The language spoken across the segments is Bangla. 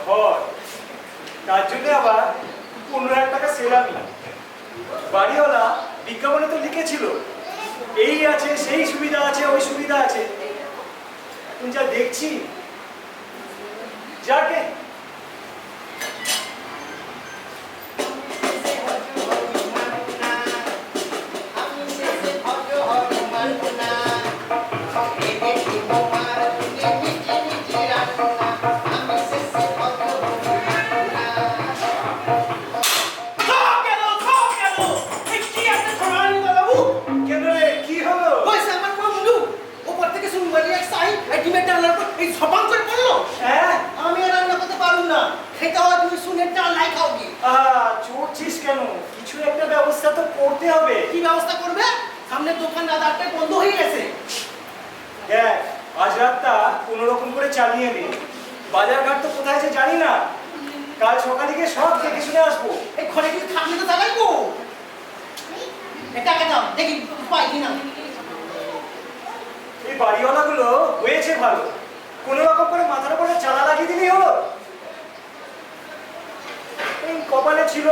ঘর, তার জন্য আবার 15,000 টাকা সেলামি। বাড়িওয়ালা বিজ্ঞাপনে তো লিখেছিল এই আছে, সেই সুবিধা আছে, ওই সুবিধা আছে। এখন যা দেখছি, যাকে চড়ছিস কেন? কিছু একটা ব্যবস্থা তো করতে হবে। কি ব্যবস্থা করবে? সামনের দোকান রাতটা বন্ধ হয়ে গেছে। দেখ, আজ রাতটা কোনো রকম করে চালিয়ে নে। বাজার ঘাট তো কোথায় আছে জানি না, কাল সকালে গিয়ে সব দেখে শুনে আসবো। এই ঘরে কিছু থাকলে তো চালাইবো। টাকা দাও, দেখি পাই কিনা। এই বাড়িওয়ালাগুলো হয়েছে ভালো, কোনো রকম করে মাথার উপরে চালা লাগিয়ে দিলেই হলো। কপালে ছিল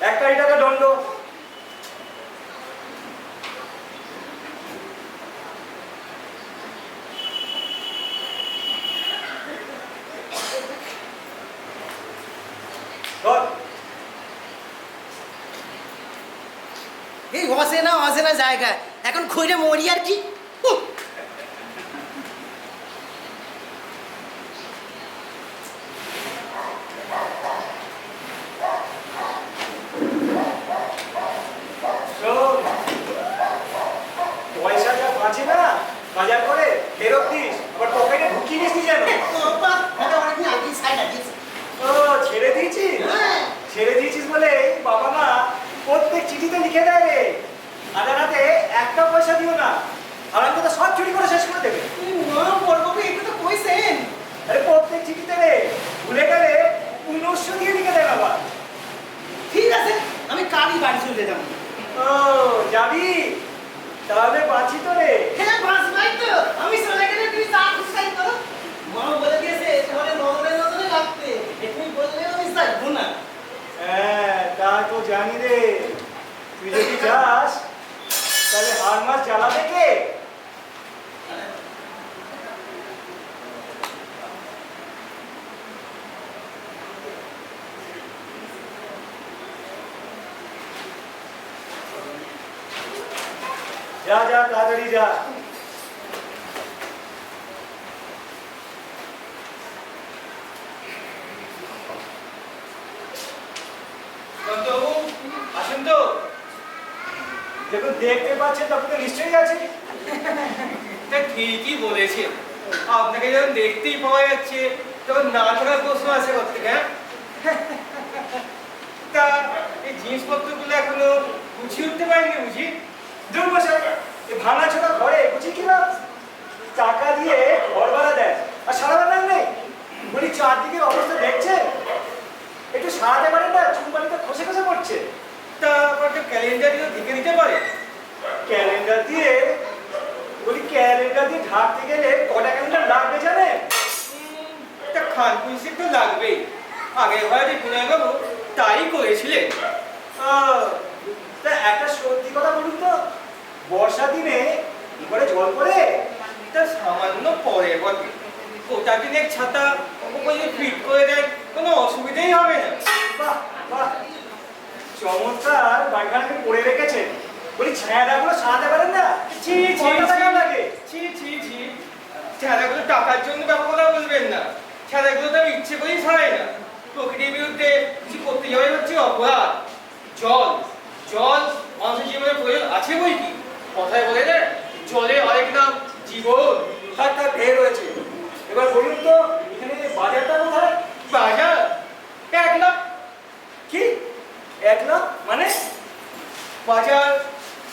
1 কোটি টাকা দণ্ড। এই অচেনা জায়গা, এখন খইরে মরি আর কি। পয়সা যা বাঁচে না বাজার করে ফেরত দিস, আবার পকেটে ঢুকিয়ে নিস যেন। ও ছেড়ে দিয়েছিস? ছেড়ে দিয়েছিস বলে বাবা মা প্রত্যেক চিঠিতে লিখে দেয় রে, আদালতে 1টা পয়সা দিও না, আর আমি তো সব চুরি করে শেষ করে দেবে। আরে প্রত্যেক চিঠিতে রে ভুলে গেলে 1900 দিয়ে লিখে দেয় বাবা। ঠিক আছে, আমি কালই বাড়ি চলে যাবো। ও যাবি? তাহলে বাঁচি তো রে। হ্যাঁ বাঁচবাই তো, আমি চলে গেলে তুই চা খুশাই করো। মা বলে দিয়েছে তোমার নজরে লাগতে, তুমি বললে আমি চাইবো না। হ্যাঁ তা তো জানি রে, তুই যদি যাস তাহলে হার মাস জ্বালাবে কে? যা যা তাড়াতাড়ি যা। আসুন তো, যখন দেখতে পাচ্ছেন তখন তো নিশ্চয়ই আছে। ঠিকই বলেছেন, আপনাকে যখন দেখতেই পাওয়া যাচ্ছে তখন না থাকার প্রশ্ন আছে কোথেকে? তা এই জিনিসপত্রগুলো এখনো গুছিয়ে উঠতে পারেনি বুঝি? দুর্মশাই, এই ভাঙা ছোটা ঘরে বুঝি কি না টাকা দিয়ে ঘর ভাড়া দেয় আর সারা বেলা নেই। বলি চারদিকের অবস্থা দেখছে, একটু সারাতে পারেন না? চুনবালিতে খসে খসে পড়ছে। তা একটা ক্যালেন্ডার দিয়ে দেখে নিতে পারে? ক্যালেন্ডার দিয়ে? বলি ক্যালেন্ডার দিয়ে ঢাকতে গেলে কটা ক্যালেন্ডার লাগবে জানে? তা খান পুলিশে তো লাগবেই, আগের বার যে বিনয় বাবু তাই করেছিলেন। তা একটা সত্যি কথা বলুন তো, বর্ষা দিনে কি করে জল পড়ে? তা সামান্য পরে বটে, গোটা দিনের ছাতা ওপরে ফিট করে দেয়, কোনো অসুবিধাই হবে না। বাহ বাহ, চমৎকার বাড়িখানাকে পড়ে রেখেছে। বলি ছায়াদাগুলো সারাতে পারেন না? ছি ছি কত টাকা লাগে? ছি ছি ছি, ছাদাগুলো টাকার জন্য ব্যবহার বলবেন না, ছাদাগুলো তো আমি ইচ্ছে করেই ছাড়াই না। প্রকৃতির বিরুদ্ধে কিছু করতে যাওয়াই হচ্ছে অপরাধ। জল জল মানুষের জীবনে প্রয়োজন আছে বই কি, কথায় বলে না জলের আরেক নাম জীবন। হাতটা ঢের হয়েছে, এবার বলুন তো এখানে বাজারটা কোথায়? বাজার 1 লাখ। কি 1 লাখ মানে? বাজার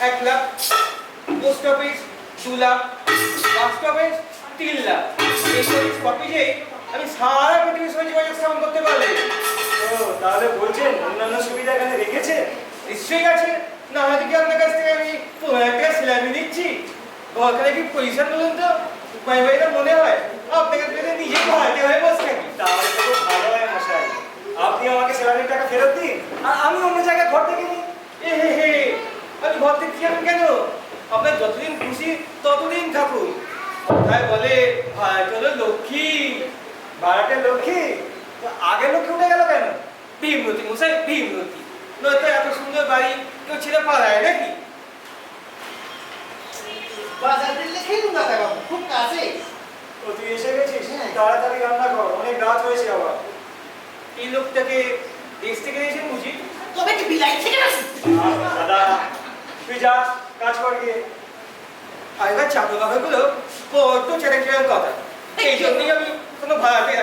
1 lakh, post office 2 lakh, bus stoppage 3 lakh. এই স্টপেজে আমি সারা পৃথিবীর সঙ্গে যোগাযোগ স্থাপন করতে পারলে। ও তাহলে বলছেন অন্যান্য সুবিধা এখানে রেখেছে? নিশ্চয়ই আছে, না হয়তো কি আপনার কাছ থেকে আমি 15,000 টাকা স্যালারি নিচ্ছি। ওখানে কি পয়সা বলুন তো উপায় হয় না মনে হয়? আপনাকে নিজেই হাতে হয়ে বসে থাকি। তাহলে তো খুব ভালো হয় ফেরত দিন আর আমি অন্য জায়গায় ঘর থেকে নিই। এ হে হে, আমি ঘর থেকে যাবেন কেন? আপনার যতদিন খুশি ততদিন থাকুন। তাই বলে ভাই চলো লক্ষ্মী। ভাড়াটে লক্ষ্মী? তো আগে লক্ষ্মী উঠে গেল কেন? ভীমরতি মশাই, ভীমরতি। নয়তো এত সুন্দর বাড়ি কেউ ছেড়ে পালায় নাকি? বাজার দিলে খেলুন দাদা বাবু, খুব কাছে। তো তুই এসে গেছিস? হ্যাঁ। তাড়াতাড়ি রান্না কর, অনেক রাত হয়েছে আবার। এই লোকটাকে দেশ থেকে এসেছেন বুঝি? তবে কি বিলাই থেকে আসি? দাদা তুই যা কাজ কর গিয়ে। আগেকার চাকর বাকরগুলো বড্ড ছেড়ে ছেড়ে কথা। এই জন্যই আমি কোনো ভাড়াতে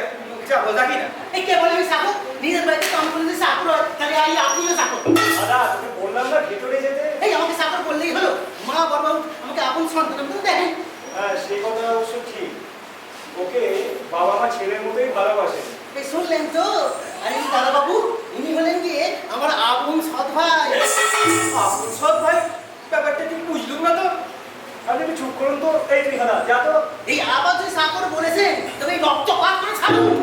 চাকর রাখি না। এই কে বলে আমি চাকর? নিজের বাড়িতে কাম করে যদি চাকর হয়, তাহলে আপনিও চাকর। দাদা তোকে বললাম না ভেতরে যেতে। এই আমাকে চাকর বললেই হলো। মা বাবা আমাকে আপন সন্তান আপনি তো দেখেন। হ্যাঁ সেই কথা অবশ্য ঠিক। ওকে বাবা মা ছেলের মতোই ভালোবাসে। এই শুনলেন তো? আরে এই দাদা বাবু, ইনি হলেন গিয়ে আমার আপন সৎ ভাই। আপন সৎ ভাই? ব্যাপারটা ঠিক বুঝলুম না তো। আপনি একটু চুপ করুন তো। এই তুই খানা যা তো। এই আবার যদি চাকর বলেছেন, তবে এই রক্ত পাক করে ছাড়ুন।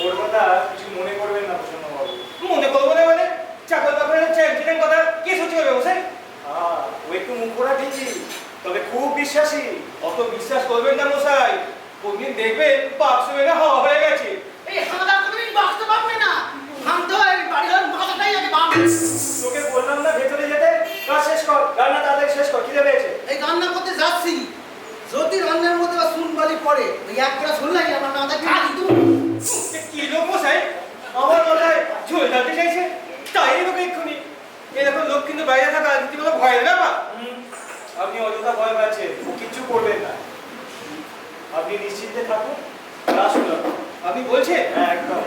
ওর কথা কিছু মনে করবেন না প্রসন্ন বাবু। মনে করবো না মানে? চাকর বাকরের চ্যাম্পিয়নের কথা কে সত্যি করবে মশাই? ও একটু মুখ করা ঠিকই, তবে খুব বিশ্বাসী। অত বিশ্বাস করবেন না মশাই। কোনদিন দেখবেন বাক্স মেরে হাওয়া হয়ে গেছে। এই হাঁদা কোনদিন বাঁচতে পারবে না। ভাঙতে হয় বাড়ি ঘর মাথাটাই আগে ভাঙবে। তোকে বললাম না ভেতরে যেতে। কাজ শেষ কর, রান্না তাড়াতাড়ি শেষ কর, খিদে পেয়েছে। এই রান্না করতে যাচ্ছি। যদি রান্নার মধ্যে বা চুন বালি পড়ে, ওই এক করে শুনলাই আমার মাথায় ঢালি দেবো। কি লোক মশাই? আমার মাথায় ঝোল ঢালতে চাইছে? তাই লোক এক্ষুনি। এরকম লোক কিন্তু বাইরে থাকা রীতিমতো ভয়ের ব্যাপার। আপনি অযথা ভয় পাচ্ছেন, ও কিচ্ছু করবেন না। আপনি নিশ্চিন্তে থাকুন, আসুন। আপনি বলছেন? হ্যাঁ একদম।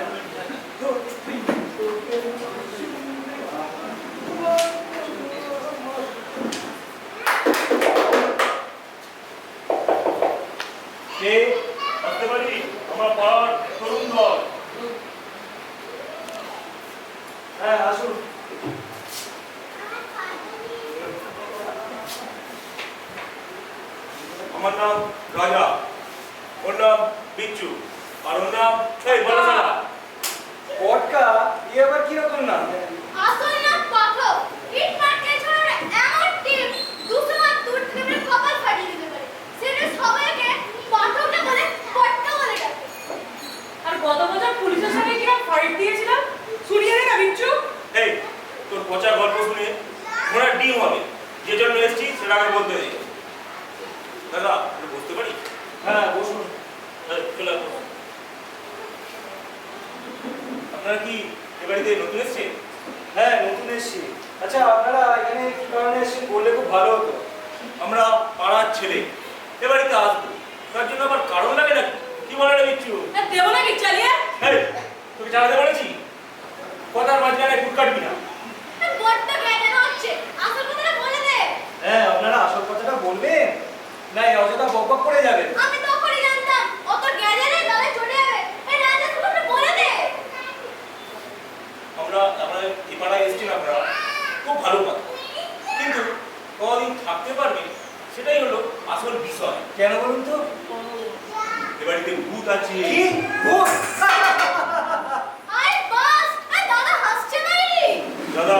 কে? আসতে পারি? আমার পাড়ার তরুণ দল। হ্যাঁ আসুন। আমার নাম রাজা, ওর নাম বিচ্ছু, আর ওর নাম এই বড়সালা। পটকা এ আবার কিরকম নাম? আসল নাম পাঠক। ইট মারতে ছড়ার এমন টিপ 200 মার দূর থেকে মেরে কপাল ফাটিয়ে দিতে পারে। সেটা সবাইকে পাঠক না বলে পটকা বলে ডাকে। আর গত বছর পুলিশের সঙ্গে কিরকম ফাইট দিয়েছিলাম শুনিয়ে দে না বিচ্ছু। এই তোর পচা গল্প শুনে ঘোড়ার ডিম হবে, যে জন্য এসেছি সেটা আগে বলতে দে। দাদা একটু বুঝতে পারি? হ্যাঁ বসুন। চলে আসো। আপনারা কি এ বাড়িতে নতুন এসেছেন? হ্যাঁ নতুন এসেছি। আচ্ছা আপনারা এখানে কি কারণে এসেছেন বললে খুব ভালো হতো। আমরা পাড়ার ছেলে, এ বাড়িতে আসবো, তার জন্য আবার কারণ লাগে নাকি? কি বলে রে বিচ্ছু? দেবো নাকি চালিয়ে? এই তোকে জানাতে বলেছি কথার মাঝখানে ফুট কাটবি না। বড়টা কেন হচ্ছে? আসল কথাটা বলে দে। হ্যাঁ আপনারা আসল কথাটা বলবেন না, এই অযথা বকবক করে যাবেন। আমি তখনই জানতাম অত গ্যালারে গলায় চড়ে যাবে। এই রাজা তুমি একটু বলে দে। আমরা আমাদের এই পাড়ায় এসেছি আপনারা, খুব ভালো কথা, কিন্তু কদিন থাকতে পারবে সেটাই হলো আসল বিষয়। কেন বলুন তো? এ বাড়িতে ভূত আছে। কি? ভূত? আই বাস, আই দাদা হাসছে নাকি? দাদা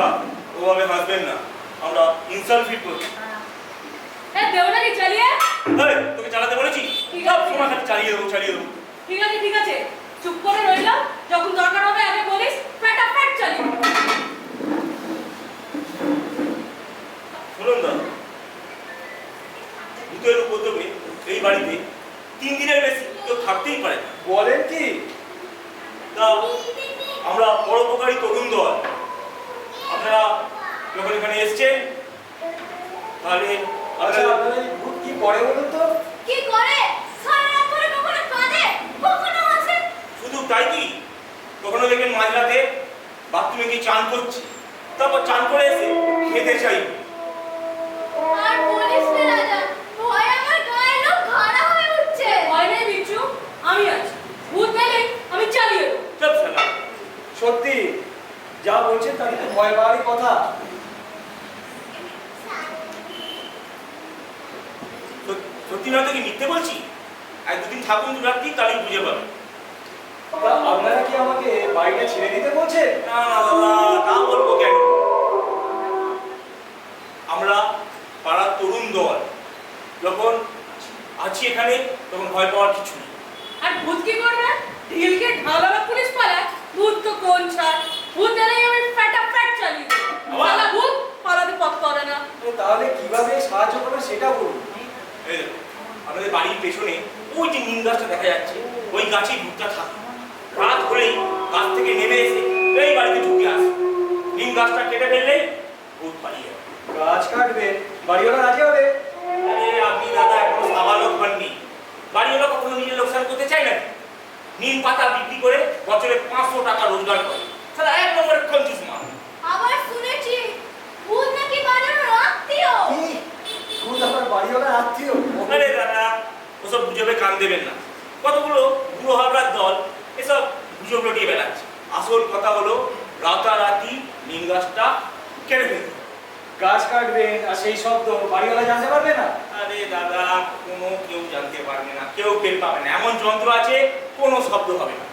ওভাবে হাসবেন না, আমরা ইনসাল্ট ফিল করছি। দেবো নাকি চালিয়ে? এই তোকে চালাতে বলেছি, সব সময় খালি চালিয়ে দেবো চালিয়ে দেবো। ঠিক আছে ঠিক আছে, চুপ করে রইলাম। যখন দরকার হবে আগে বলিস, ফটাফট চালিয়ে। শুনুন দাদা, ভূতের উপদ্রবে এই বাড়িতে 3 দিনের বেশি কেউ থাকতেই পারে না। বলেন কি? তা আমরা পরোপকারী তরুণ দল, আপনারা যখন এখানে এসছেন তাহলে আচ্ছা আপনারা এই ভূত কি করে বলুন তো? কি করে? সারা রাত ধরে কখনো কাঁদে, কখনো হাসে। শুধু তাই কি, কখনো দেখবেন মাঝরাতে বাথরুমে গিয়ে চান করছি, তারপর চান করে এসে খেতে চাই। আর বলিস না রাজা, ভয় আমার গায়ের লোক ঘাড়া হয়ে উঠছে। ভয় নেই বিচ্ছু, আমি আছি। ভূত গেলে আমি চালিয়ে দেবো। চুপ শালা। সত্যি যা বলছেন তার তো ভয় পাওয়ারই কথা। সত্যি নয়তো কি মিথ্যে বলছি? আর 2 দিন থাকুন 2 রাত্রি, তাহলেই বুঝে পাবেন। তা আপনারা কি আমাকে বাড়িটা ছেড়ে দিতে বলছেন? না না দাদা, তা বলবো কেন? আমরা পাড়ার তরুণ দল যখন আছি এখানে, তখন ভয় পাওয়ার কিছু নেই। আর ভূত কি করবে? ঢিলকে ঢালানো পুলিশ পালায়, ভূত তো কোন ছাড়, ভূত এলেই আমি ফ্যাটাফ্যাট চালিয়ে দেবো। আবার? শালা ভূত পালাতে পথ করে না। তাহলে কিভাবে সাহায্য করবেন সেটা বলুন। এই দেখো, আমাদের বাড়ির পেছনে ওই যে নিম গাছটা দেখা যাচ্ছে, ওই গাছেই ভূতটা থাকে। রাত হলেই গাছ থেকে নেমে এসে এই বাড়িতে ঢুকে আসে। নিম গাছটা কেটে ফেললেই ভূত পালিয়ে যাবে। গাছ কাটবেন, বাড়িওয়ালা রাজি হবে? আরে আপনি দাদা এখনো সাবালক হননি। বাড়িওয়ালা কখনো নিজের লোকসান করতে চায় না। নিম পাতা বিক্রি করে বছরে 500 টাকা রোজগার করে। তাহলে এক নম্বরের কঞ্জুস মাল। আবার শুনেছি ভূত নাকি বাজানোর আত্মীয়। কি? ভূত আমার বাড়িওয়ালার আত্মীয়? আরে দাদা, ওসব গুজবে কান দেবেন না। কতগুলো বুড়ো হাবড়ার দল এসব গুজব লটিয়ে বেড়াচ্ছে। আসল কথা হলো রাতারাতি নিম গাছটা কেটে ফেলতে হবে। গাছ কাটবেন আর সেই শব্দ বাড়িওয়ালা জানতে পারবে না? আরে দাদা, কোনো কেউ জানতে পারবে না, কেউ টের পাবে না। এমন যন্ত্র আছে, কোনো শব্দ হবে না।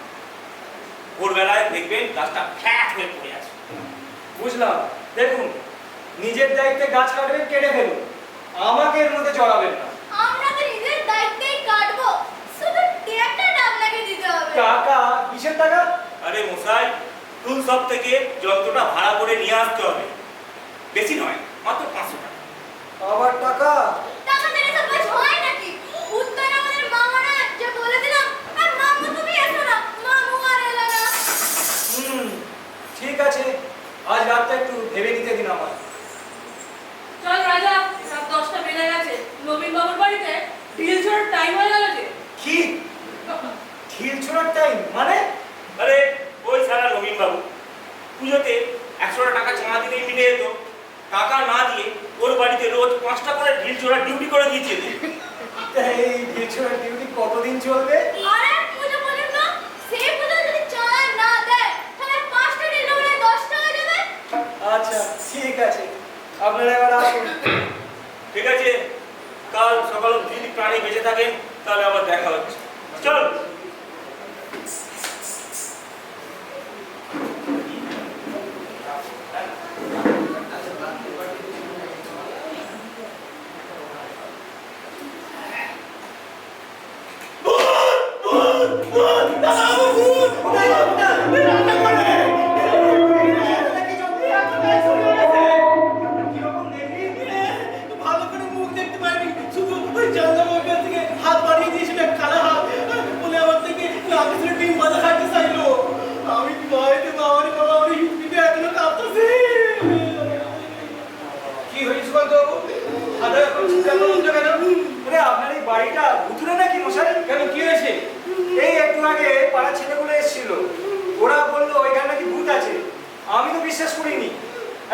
ভোরবেলায় দেখবেন গাছটা ফ্যাট হয়ে পড়ে আছে। বুঝলাম। দেখুন, নিজের দায়িত্বে গাছ কাটবেন, কেটে ফেলুন, আমাকে এর মধ্যে জড়াবেন না। আমরা তো নিজের দায়িত্বেই কাটবো, শুধু টাকাটা আপনাকে দিতে হবে। টাকা? কিসের টাকা? আরে মশাই, টুল শপ থেকে যন্ত্রটা ভাড়া করে নিয়ে আসতে হবে। বেশি নয়, মাত্র 500 টাকা। আবার টাকা? টাকা দিলে সব কাজ হয় নাকি? উত্তর আমাদের মামা না, যে বলে দিলাম, আর মামু তুমি এসো না, মামু আর এলো না। ঠিক আছে, আজ রাতটা একটু ভেবে নিতে দিন আমার। চল রাজা, রাত 10টা বেজে গেছে। নবীন বাবুর বাড়িতে ঢিল ছোড়ার টাইম হয়ে গেল যে। কি? ঢিল ছোড়ার টাইম মানে? আরে ওই সারা নবীন বাবু পুজোতে 100 টাকা চাঁদা দিলেই মিটে যেত। টাকা না দিয়ে ওর বাড়িতে রোজ 5টা করে ঢিল ছোড়ার ডিউটি করে দিয়েছে। তা এই ঢিল ছোড়ার ডিউটি কতদিন চলবে? আরে পুজো বলেন না, সেই পুজো যদি চাঁদা না দেয়, তাহলে 5টা দিন ধরে 10টা হয়ে যাবে। আচ্ছা, ঠিক আছে, আপনারা এবার আসুন। ঠিক আছে, কাল সকাল অবধি যদি প্রাণী বেঁচে থাকেন তাহলে আবার দেখা হচ্ছে। চল। ভালো করে মুখ দেখতে পাইনি, শুধু ওই জানলা বাগান থেকে হাত বাড়িয়ে দিয়েছিল, খালা হাত বলে আমার থেকে লাফিয়ে ডিম ভাজা খাইতে চাইলো। আমি ভয়তে বাবারে বাবা, আমার হিন্দিটা এখনো কাঁপতেছে। কি হয়েছে বলতো? দাদা এখন চিন্তা করুন তো কেন? আরে আপনার এই বাড়িটা ভুতুরে নাকি মশাই? কেন কি হয়েছে? এই একটু আগে পাড়ার ছেলেগুলো এসেছিল, ওরা বললো ওইখানে নাকি ভূত আছে। আমি তো বিশ্বাস করিনি,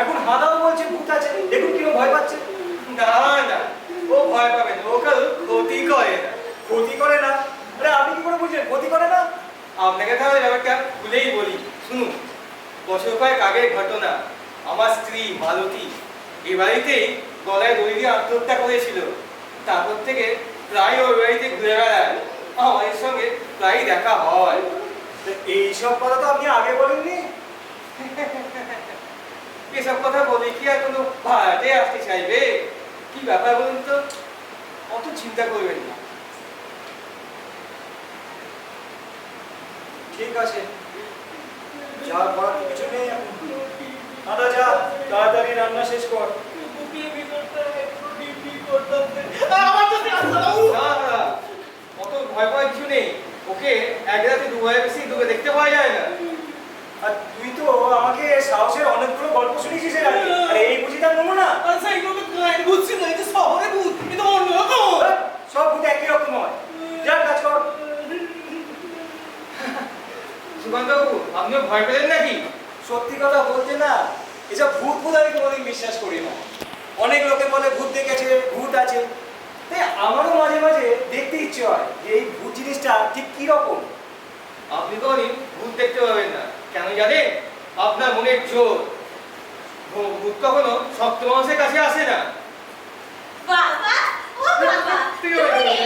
এখন হাদাও বলছে ভূত আছে। দেখুন কিরকম ভয় পাচ্ছে। না না, ও ভয় পাবে না, ও কারো ক্ষতি করে না। ক্ষতি করে না? আরে আপনি কি করে বুঝলেন ক্ষতি করে না? আপনাকে তাহলে ব্যাপারটা খুলেই বলি, শুনুন। বছর কয়েক আগের ঘটনা। আমার স্ত্রী মালতী এই বাড়িতেই গলায় দড়ি দিয়ে আত্মহত্যা করেছিল। তারপর থেকে প্রায় ওই বাড়িতে ঘুরে বেড়ায়, আমাদের সঙ্গে প্রায় দেখা হয়। তো এইসব কথা তো আপনি আগে বলেননি। এসব কথা বলে কি আর কোনো ভাড়াতে আসতে চাইবে? কি ব্যাপার বলুন তো? অত চিন্তা করবেন না। ঠিক আছে, যা করার কিছু নেই এখন। দাদা যা, তাড়াতাড়ি রান্না শেষ কর। বুকের ভিতরটা একটু ডিপি করতেছে। আমার তো না না, অত ভয় পাওয়ার কিছু নেই। ওকে এক রাতে দুবারে বেশি তোকে দেখতে পাওয়া যায় না। আর তুই তো আমাকে সাহসের অনেকগুলো গল্প শুনিয়েছিস এর আগে। আর এই বুঝি তার নমুনা? আচ্ছা, এগুলো তো গায়ে বুঝছি না, এটা শহরে ভূত, এটা অন্যরকম। সব ভূত একই রকম হয়। যা কাজ কর। সুকান্তবাবু, আপনিও ভয় পেলেন নাকি? সত্যি কথা বলতে না, এসব ভূত ভূত আমি কোনোদিন বিশ্বাস করি না। অনেক লোকে বলে ভূত দেখেছে, ভূত আছে, তাই আমারও মাঝে মাঝে দেখতে ইচ্ছে হয় যে এই ভূত জিনিসটা ঠিক কি রকম। আপনি কোনদিন ভূত দেখতে পাবেন না, কেন জানেন? আপনার মনের জোর। ভূত কখনো শক্ত মানুষের কাছে আসে না। বাবা, ও বাবা, তুমি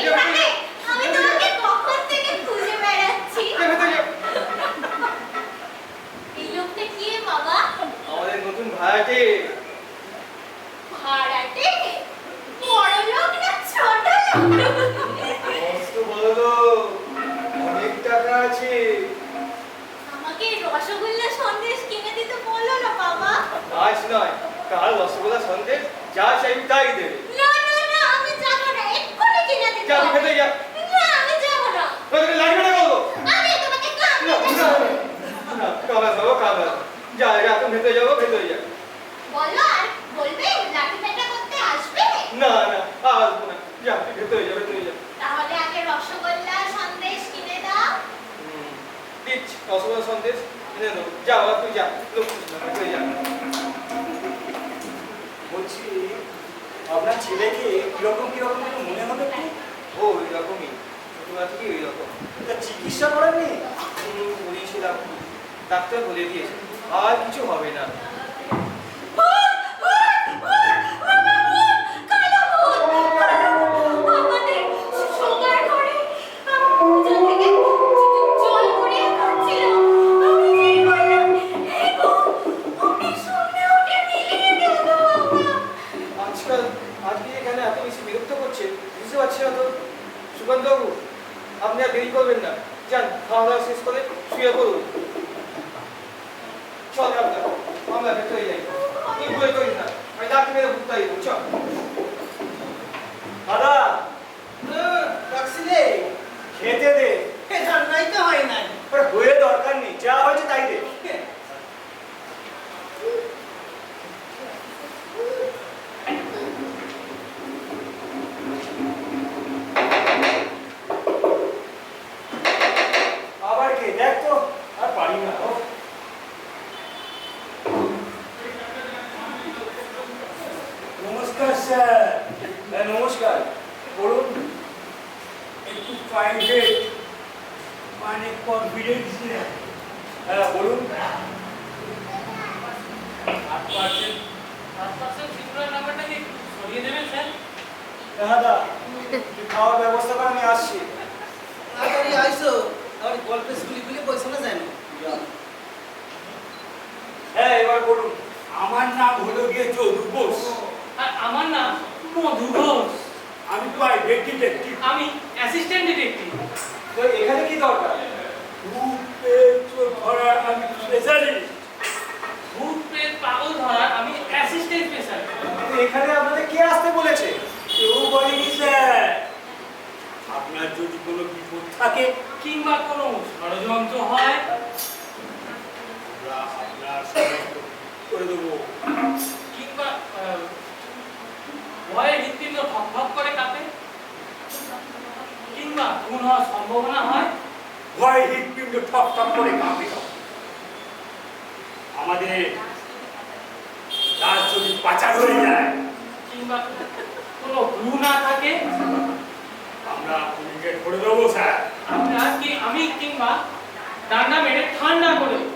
এখানে? আমি তোমাকে কখন থেকে খুঁজে বেড়াচ্ছি। দেখো তো, টাকা আছে। আমাকে রসগোল্লা সন্দেশ কিনে দিতে বললো না বাবা। আজ নয়, কাল রসগোল্লা সন্দেশ যা চাইবি তাই দেবে। না না না, আমি যাবো না, এক্ষুনি কিনে দিতে যা, হবে। ভেতরে যা। না, আমি যাবো না। তোকে লাগবে না বলবো। আমি তোমাকে কামড়ে না, দেবো। না, কামড়া খাবো, কামড়া। যা, যা, তুমি ভেতরে যাবো, ভেতরে যা। বলো, আর বলবে লাঠি পেটা করতে আসবে? না, না, আসবো না। যা, ভেতরে যা, ভেতরে যা। তাহলে আগে রসগোল্লা সন্দেশ কিনে দাও। দিচ্ছি, রসগোল্লা সন্দেশ কিনে দেবো। যা, বাবা, তুই যা। লক্ষ্মী, ভেতরে যা। বলছি আপনার ছেলেকে কিরকম কিরকম যেন মনে হবে কি? ও ওই রকমই, ছোটবেলা থেকেই ওই রকম। তা চিকিৎসা করেননি? বলেছিলাম, ডাক্তার বলে দিয়েছে আর কিছু হবে না। আমাদের সবার ঘরে পূজা থেকে জল গড়িয়ে খাচ্ছিল। আমি যেই বললাম, "এই বউ, ওকে সামনে উঠে মিলিয়ে গেল বাবা।" আজকে এখানে এত বেশি বিরক্ত করছে, বুঝতে পারছি না তো। সুকান্তবাবু, আপনি আর দেরি করবেন না, যান, খাওয়া দাওয়া শেষ করে শুয়ে পড়ুন। চল ডাক্তার, আমরা ভেতরে যাই। তুই ভুলে করিস না, আমি ডাক্তার মেরে ভুগতে দিব। চল। দাদা রাখছিলে খেতে দে। রান্নাই তো হয় নাই। আরে হয়ে দরকার নেই, যা হয়েছে তাই দে। আবার কে দেখ তো, আর পারি না। ও নমস্কার স্যার, হ্যাঁ, নমস্কার, বলুন। একটু প্রাইভেট মানে কনফিডেন্সিয়াল হ্যাঁ বলুন। 8% সিকিউরিটি নাম্বারটা কি সরিয়ে দেবেন স্যার? হ্যাঁ দাদা, তুই খাওয়ার ব্যবস্থা কর, আমি আসছি। তাড়াতাড়ি আইসো, আমার গল্পের স্কুলে গুলি পয়সা না যায় না। হ্যাঁ এবার বলুন। আমার নাম হলো গিয়ে যদু বোস। আর আমার নাম মধু ঘোষ। আমি প্রাইভেট ডিটেকটিভ। আমি অ্যাসিস্ট্যান্ট ডিটেকটিভ। তো এখানে কি দরকার? ধরার আমি স্পেশালিস্ট। ভূত প্রেত পাগল ধরার আমি অ্যাসিস্ট্যান্ট স্পেশালিস্ট। কিন্তু এখানে আপনাদের কে আসতে বলেছে? কেউ বলেনি স্যার। আপনার যদি কোনো বিপদ থাকে কিংবা কোনো ষড়যন্ত্র হয়, আমরা আপনার সমস্ত করে দেবো। কিংবা ভয়ে হৃৎপিণ্ড থকথক করে কাঁপে, কিংবা খুন হওয়ার সম্ভাবনা হয়, ভয় হৃৎপিণ্ড ঠক ঠক করে কাঁপে। আমাদের লাশ যদি পাচার হয়ে যায়, কিংবা কোনো ক্লু না থাকে, আমরা পুলিশকে ধরে দেবো স্যার। আমি কিংবা ডান্ডা মেরে ঠান্ডা করে দেব।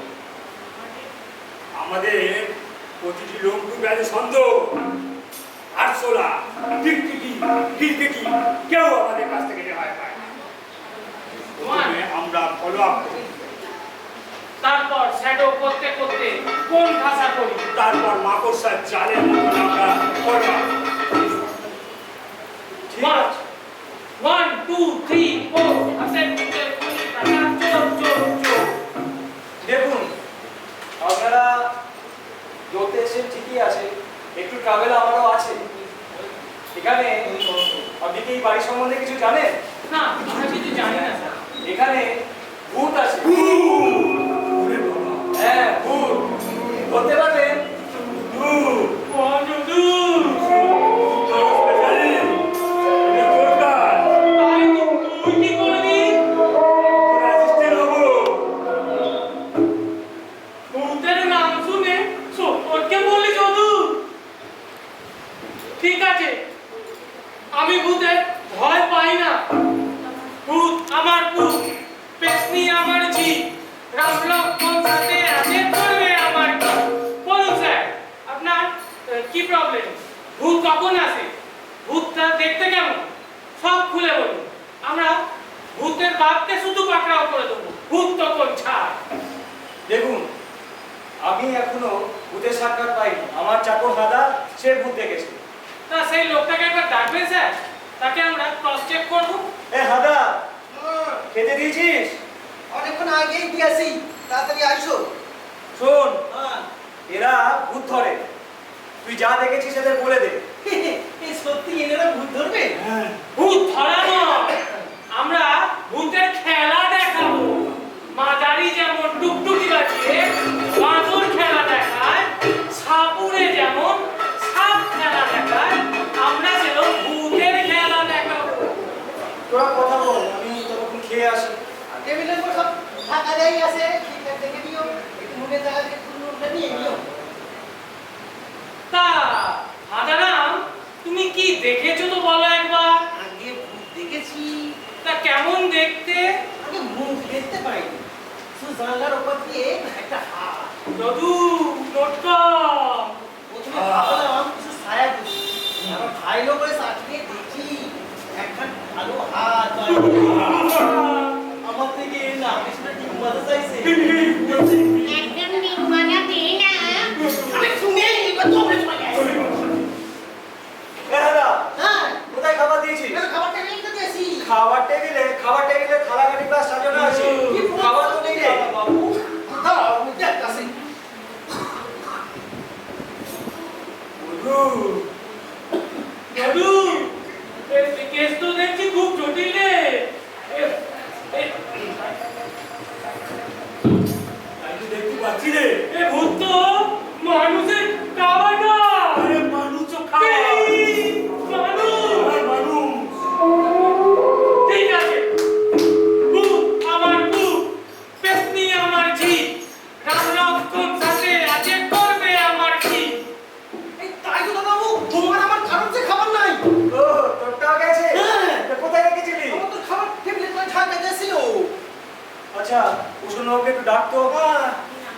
আমাদের প্রতিটি লোকগুলো ব্যাধি সন্দেহ, আরশোলা, টিকটিকি, টিকটিকি কেউ আমাদের কাছ থেকে রেহাই পায় না। প্রথমে আমরা ফলো আপ করি, তারপর শ্যাডো করতে করতে কোন ভাষা করি, তারপর মাকড়সার জালের মতন আমরা ফলো আপ। মার্চ 1 2 3 4 আসেন মিটার পুলিশ টাকা চোর চোর চোর। দেখুন, আপনারা ধরতে এসেছেন ঠিকই আছে, একটু ট্রাভেল আমারও আছে। এখানে আপনি কি এই বাড়ি সম্বন্ধে কিছু জানেন? না, আমরা কিছু জানি না স্যার। এখানে ভূত আছে। হ্যাঁ, ভূত বলতে পারবেন? তাই তো তুই কি করবি? ভূতের নাম শুনে সম্পর্কে বলি যদু। ঠিক আছে, আমি ভূতের ভয় পাই না। ভূত আমার ভূত, পেছনি আমার জি, রাম লক্ষ্মণ সাথে আছে করবে আমার কাজ। বলুন স্যার, আপনার কি প্রবলেম? ভূত কখন আসে? ভূতটা দেখতে কেমন? সব খুলে বলুন। আমরা ভূতের বাপকে শুধু পাকড়াও করে দেবো, ভূত তখন ছাড়। দেখুন, আমি এখনো ভূতের সাক্ষাৎ পাইনি। আমার চাকর দাদা সে ভূত দেখেছে। না, সেই লোকটাকে একবার ডাকবেন স্যার, তাকে আমরা ক্রস চেক করবো। এ হাদা, খেতে দিয়েছিস? অনেকক্ষণ আগেই দিয়েছি, তাড়াতাড়ি আইসো। শোন, হ্যাঁ। এরা ভূত ধরে, তুই যা দেখেছিস এদের বলে দে। এই সত্যি এনারা ভূত ধরবে? ভূত ধরা নয়, আমরা ভূতের খেলা দেখাবো। মাঝারি যেমন টুকটুকি বাজিয়ে বাঁদর খেলা দেখায়, সাপুরে যেমন সাপ খেলা দেখায়, আমরা সেরকম ভূতের খেলা দেখাবো। তোরা কথা বল, আমি ততক্ষণ খেয়ে আসি। টেবিলের উপর সব ফাঁকা জায়গা আছে, সেটা দেখে নিও। একটু মুখের জায়গা থেকে তুলে নিয়ে নিও। তা হাজারাম, তুমি কি দেখেছো তো বলো একবার। আগে ভূত দেখেছি, তা কেমন দেখতে? আগে মুখ দেখতে পাইনি, শুধু জানলার উপর দিয়ে একটা হাত। দাদু নটকা। প্রথমে ভাবলাম কিছু ছায়া বুঝি, আমার ভাই লোক বলে সাথে দেখি একটা ভালো হাত আমার থেকে না পেছনে ডিম বাজা চাইছে। একদম নির্মাণা দে না। আমি শুনে এবার তোমরা চলে আসো। এ দাদা, হ্যাঁ, কোথায় খাবার দিয়েছিস? এবার খাবার টেবিলে তো দিয়েছি। খাবার টেবিলে থালাকাটি প্লাস সাজানো আছে। খাবার তো নেই রে। বাবু, দাও আমি দেখতাছি। দাদু, এই কেস তো দেখছি খুব জটিল রে। আমি দেখতে পাচ্ছি রে। এ ভূত তো মানুষের খাবার না। আরে মানুষও খায়। এই, মানুষ। আর মানুষ। ঠিক আছে, ভূত আমার ভূত, পেতনি আমার ঝি, রাম লক্ষ্মণ সাথে আছে করবে আমার কি। এই তাই তো বাবু, তোমার আমার কারণ যে খাবার নাই। ও, তোরটাও গেছে? হ্যাঁ। তা কোথায় রেখেছিলি? আমার তো খাবার টেবিলে করে ঢাকা দিয়েছিল। আচ্ছা, কুসুমবাবুকে একটু ডাকতো।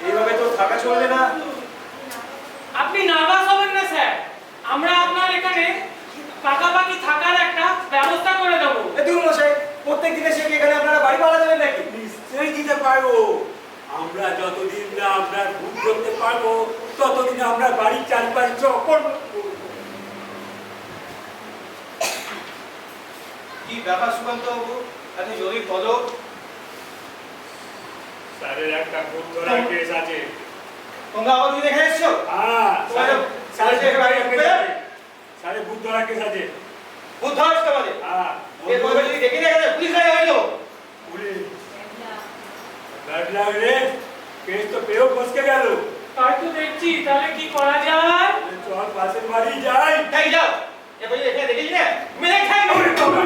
এইভাবে তো থাকা চলবে না। আপনি নার্ভাস হবেন না স্যার, আমরা আপনার এখানে পাকাপাকি থাকার একটা ব্যবস্থা করে দেবো। এ তুই মশাই, প্রত্যেক দিনে সে কি এখানে আপনারা বাড়ি ভাড়া দেবেন নাকি? নিশ্চয়ই দিতে পারবো। আমরা যতদিন না আমরা ভূত ধরতে পারবো ততদিন আমরা বাড়ির চারপাশ চক্কর কি ব্যাপার সুকান্ত বাবু, এত জরুরি পদক? স্যারের একটা ভূত ধরার কেস আছে। তোমরা আবার দুই দেখে এসছো? হ্যাঁ, তোমাদের- স্যারের ভূত ধরার কেস আছে। ভূত ধরছ তোমাদের? হ্যাঁ, এ বলবে যদি দেখে দেখে পুলিশ গাড়ি হইলো। পুলিশ ব্যাড লাগ রে, কেস তো পেয়েও ফসকে গেল। তাই তো দেখছি, তাহলে কি করা যায়? চল পাশের বাড়ি যাই। তাই যাও, এ বলবে এখানে দেখেছি না, মেরে খাই না। ওরে বাবা,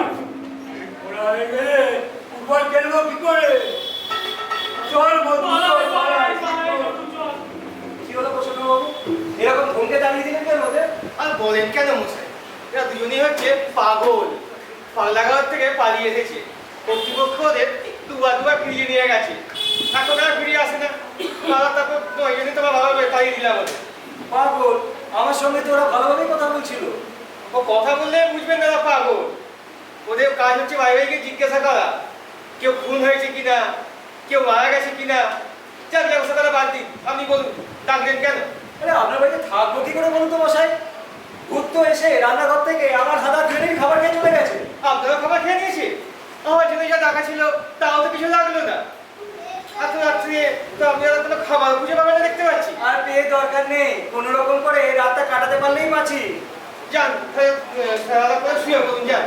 ওরা হয়ে গেলে ফুটবল খেলবো কি করে? চল বন্ধু, চল পালাই। কি হলো কুসুমবাবু? এরকম ধমকে দাঁড়িয়ে দিলেন কেন ওদের? আর বলেন কেন মশাই, এরা দুজনেই হচ্ছে পাগল। পাগলাগাঁও থেকে পালিয়ে এসেছে, কর্তৃপক্ষ ওদের দুবার ফিরিয়ে নিয়ে গেছে। এখন আর ফিরিয়ে আসে না। তারা তারপর ওই জন্য তোমার ভালোভাবে পালিয়ে দিলাম ওদের। পাগল, আমার সঙ্গে তো ওরা ভালোভাবেই কথা বলছিল। ও কথা বললে বুঝবেন না, পাগল। ওদের কাজ হচ্ছে ভাই ভাইকে জিজ্ঞাসা করা, কেউ খুন হয়েছে কিনা, কেউ মারা গেছে কিনা। যার ব্যবস্থা তারা বাদ দিন। আপনি বলুন, ডাকলেন কেন? আরে আপনার বাড়িতে থাকবো কি করে বলুন তো মশাই? ভূত তো এসে রান্নাঘর থেকে আমার হাত ধরে খাবার খেয়ে চলে গেছে। আপনারা খাবার খেয়ে নিয়েছে? আমার জন্য যা টাকা ছিল তাও তো কিছু লাগলো না। এত রাত্রে তো আপনারা কোনো খাবার খুঁজে পাবেন না দেখতে পাচ্ছি। আর পেয়ে দরকার নেই, কোনো রকম করে রাতটা কাটাতে পারলেই বাঁচি। যান, খেলা করে শুয়ে পড়ুন, যান।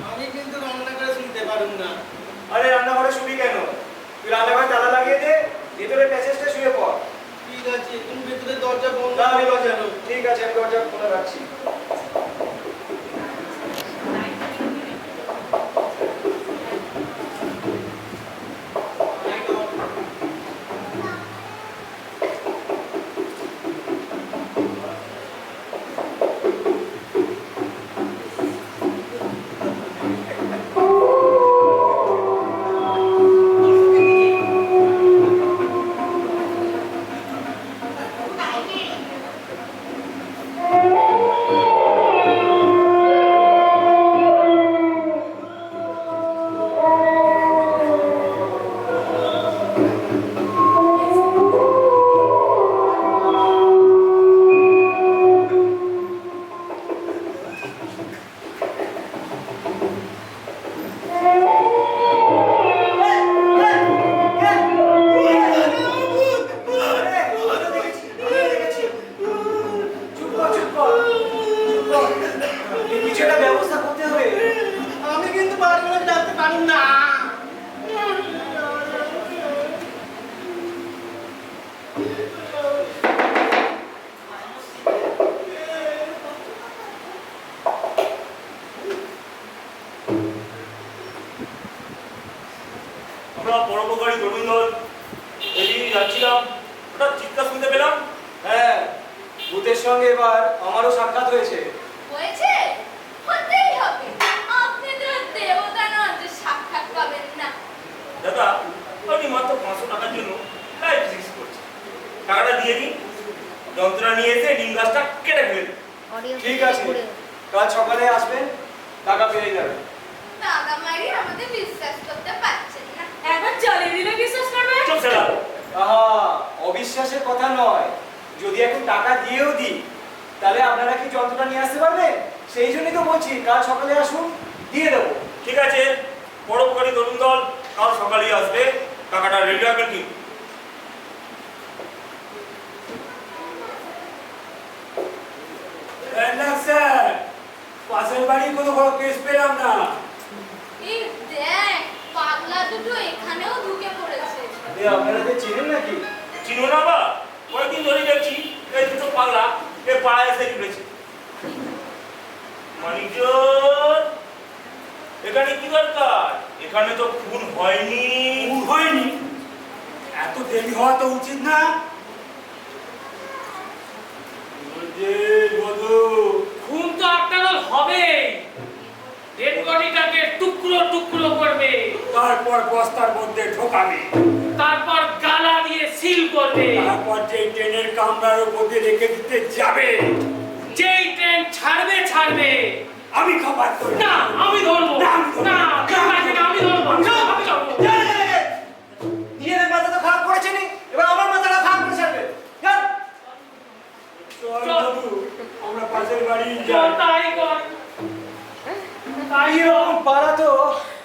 আমি কিন্তু রান্না করে শুনতে পারুন না। আরে রান্নাঘরে শুবি কেন? তুই রান্নাঘরে তালা লাগিয়ে দে, ভেতরে প্যাসেজটা শুয়ে পড়। ঠিক আছে, তুমি ভেতরে দরজা বন্ধ না আমি করে দরজা, দাও। ঠিক আছে আমি দরজা খোলা রাখছি। Thank you. কর, চুপ কর। কিছু একটা ব্যবস্থা করতে হবে। আমি কিন্তু পারবো না, ডাকতে পারুন না। আমরা পরোপকারী তরুণ দল এদিকে যাচ্ছিলাম, হঠাৎ চিৎকার শুনতে পেলাম। হ্যাঁ, ভূতের সঙ্গে এবার আমারও সাক্ষাৎ হয়েছে। হয়েছে? হতেই হবে। আপনি তো দেবতা নন যে সাক্ষাৎ পাবেন না। দাদা, আপনি মাত্র 500 টাকার জন্য লাইফ ফিক্স করছেন। টাকাটা দিয়ে দিন, যন্ত্রণা নিয়ে এসে নিম গাছটা কেটে ফেলেন। ঠিক আছে, কাল সকালে আসবেন, টাকা পেয়ে যাবেন। দাদা মারি আমাদের বিশ্বাস করতে পারছেন না। একবার চলে দিলে বিশ্বাস করবে? চুপ শালা। আহা, অবিশ্বাসের কথা নয়। যদি এখন টাকা দিয়েও দিই, তাহলে আপনারা কি যন্ত্রটা নিয়ে আসতে পারবেন? সেই জন্যই তো বলছি, কাল সকালে আসুন, দিয়ে দেবো। ঠিক আছে, পরোপকারী তরুণ দল কাল সকালেই আসবে, টাকাটা রেডি রাখবেন কিন্তু। স্যার, পাশের বাড়ি কোনো বড় কেস পেলাম না। এই দেখ, পাগলা দুটো এখানেও ঢুকে পড়েছে। আপনারা তো চিনেন নাকি? চিনো না বা? কয়েকদিন ধরে দেখছি এই দুটো পাগলা এ পাড়ায় এসে জুড়েছে। মানিকজন, এখানে কি দরকার? এখানে তো খুন হয়নি। খুন হয়নি? এত দেরি হওয়া তো উচিত না। খুন তো আপনার হবেই। ডেড বডিটাকে টুকরো টুকরো করবে, তারপর বস্তার মধ্যে ঢোকাবে, তারপর গালা দিয়ে সিল করবে। তারপর যে ট্রেনের কামরার উপর দিয়ে রেখে দিতে যাবে, যেই ট্রেন ছাড়বে ছাড়বে। আমি খাবার করি না, আমি ধরবো না, না, আমি ধরবো না, আমি ধরবো। নিজেদের মাথা তো খারাপ করেছেনি, এবার আমার মাথাটা খারাপ করে ছাড়বে। যান। চল বাবু, আমরা পাশের বাড়ি চল যাই। তাই কর। তাই এরকম পাড়া তো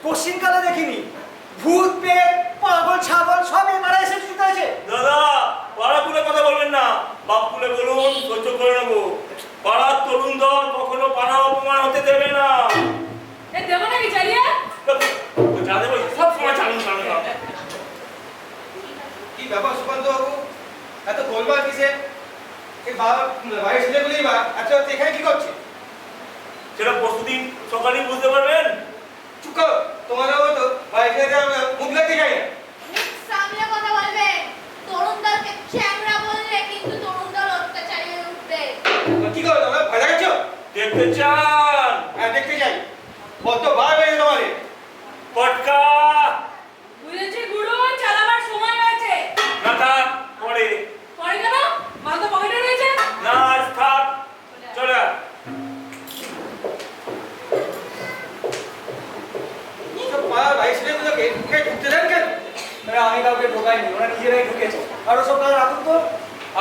পশ্চিমকালে দেখিনি। ভূত পেট পাগল ছাগল সব এই পাড়ায় এসে জুটে আছে। দাদা, পাড়া খুলে কথা বলবেন না, বাপ খুলে বলুন, সহ্য করে নেবো। পাড়ার তরুণ দল কখনো পাড়া অপমান হতে দেবে না। এ দেবো নাকি চালিয়ে? যাদের ওই সব সময় চালু চালু কি ব্যাপার সুকান্ত বাবু, এত গোলমাল কিসে? এই বাড়ির ছেলেগুলোই বা এত রাতে এখানে কি করছে? সেটা পরশুদিন সকালেই বুঝতে পারবেন। চুপ করো, তোমাদের মতো বাড়ির ছেলেদের মুখ লাগতে চাই না। সামনে কথা বলবে। তরুণ দলকে চ্যাংড়া বললে কিন্তু তরুণ দল অত্যাচারী হয়ে উঠবে। কি করো তোমরা, ভয় দেখাচ্ছ? দেখতে চান? হ্যাঁ, দেখতে চাই। কত বার বেড়ে তোমাদের? পটকা বুঝেছি গুরু, চালাবার সময় হয়েছে। না থাক, পরে পরে কেন? মাল তো পকেটে রয়েছে। না আজ থাক, চলে আয়। সব পাড়ার বাড়ির ছেলেগুলোকে এখানে ঢুকতে দেন কেন? আমি কাউকে ঢোকাইনি, ওরা নিজেরাই ঢুকেছে। আরো সব কাজ রাখুন তো।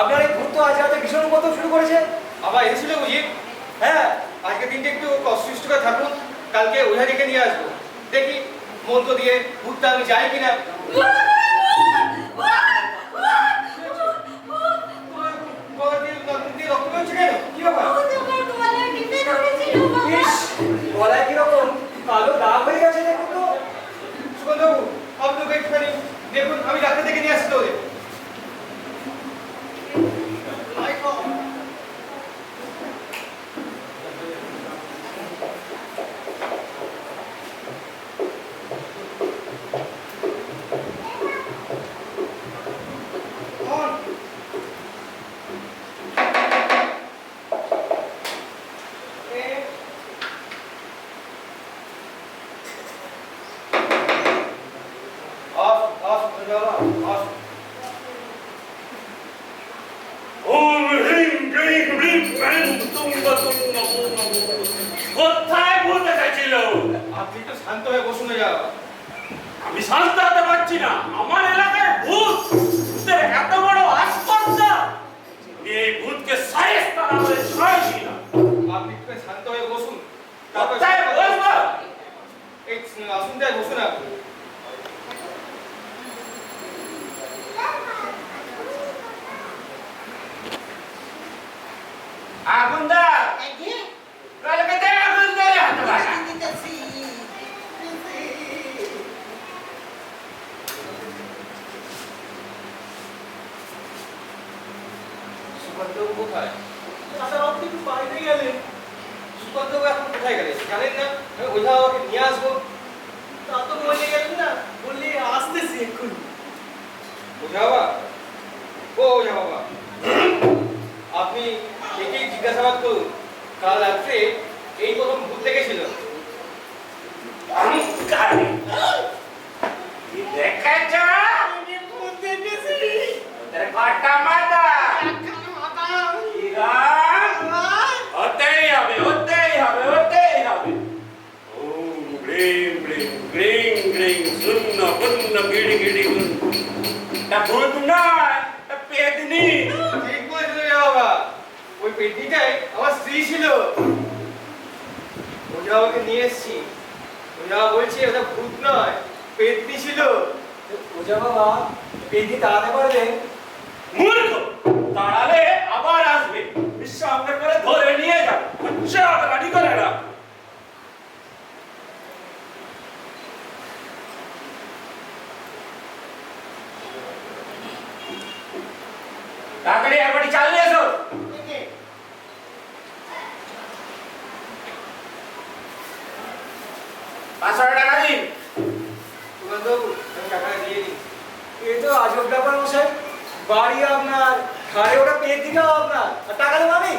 আপনার এই ভূত তো আজ রাতে ভীষণ উপদ্রব শুরু করেছে। আবার এসেছিল বুঝি? হ্যাঁ, আজকে দিনটা একটু কষ্ট করে থাকুন, কালকে ওঝা ডেকে নিয়ে আসবো। দেখি মন্ত্র দিয়ে ভূতটা আমি যাই কিনা। রক্ত বেরোচ্ছে কেন? কি ব্যাপার? ইস, গলায় কিরকম কালো দাগ হয়ে গেছে দেখুন তো। সুগন্ধবাবু, আপনি ওকে একটুখানি দেখুন, আমি ডাক্তার থেকে নিয়ে আসতে ওদের। ওম হ্রিং ক্লিং হ্রিং ফ্যাং তুং বা তুং বা তুং বা তুং। কোথায় ভূত এসেছিল? আপনি একটু শান্ত হয়ে বসুন না যাও। আমি শান্ত হতে পারছি না। আমার এলাকায় ভূত, ভূতের এত বড় আস্পর্ধা, এই ভূতকে সায়েস্তা না বলে ছাড়ছি না। আপনি একটু শান্ত হয়ে বসুন। কোথায় বসবো? এই আসুনটায় বসুন আপনি। আগুন দাও কালকে তো আগুন ধরে হাতে বাড়া সুকান্তবাবু কোথায়? দাদা আপনি একটু বাইরে গেলেন। সুকান্তবাবু এখন কোথায় গেলেন জানেন না? আমি ওঝা বাবাকে নিয়ে আসবো। তা তো বলে গেলেন না, বললে আসতেছি এক্ষুনি। ওঝা বাবা, ও ওঝা বাবা, আপনি একেই জিজ্ঞাসাবাদ করুন। কাল রাত্রে এই প্রথম ভূত দেখেছিল। দেখেছ আমি ভূত দেখেছি। তোদের কটা মাথা কি গান? হতেই হবে হতেই হবে হতেই হবে ওম গ্রিং গ্রিং গ্রিং গ্রিং শূন্য পূর্ণ গিড়ি গিড়ি গুণ তা ভূত নয় তা পেতনি ঠিক বলেছিল ওঝা বাবা, ওই পেটনিটাই আমার স্ত্রী ছিল। ওঝা বাবাকে নিয়ে এসেছি। ওঝা বাবা বলছে ওটা ভূত নয়, পেটনি ছিল। ওঝা বাবা পেদি তাড়াতে পারবেন? মূর্খ তাড়ালে আবার আসবে সঙ্গে করে ধরে নিয়ে যাবে চাকরানি করে না তাড়াতাড়ি একবারই চাল নিয়ে এসো $500 টাকা দিন সুকান্তবাবু, আমি টাকাটা দিয়ে দিই। এ তো আজব ব্যাপার মশাই, বাড়ি আপনার, ঘাড়ে ওটা পেদিটাও আপনার, আর টাকা দেবো আমি?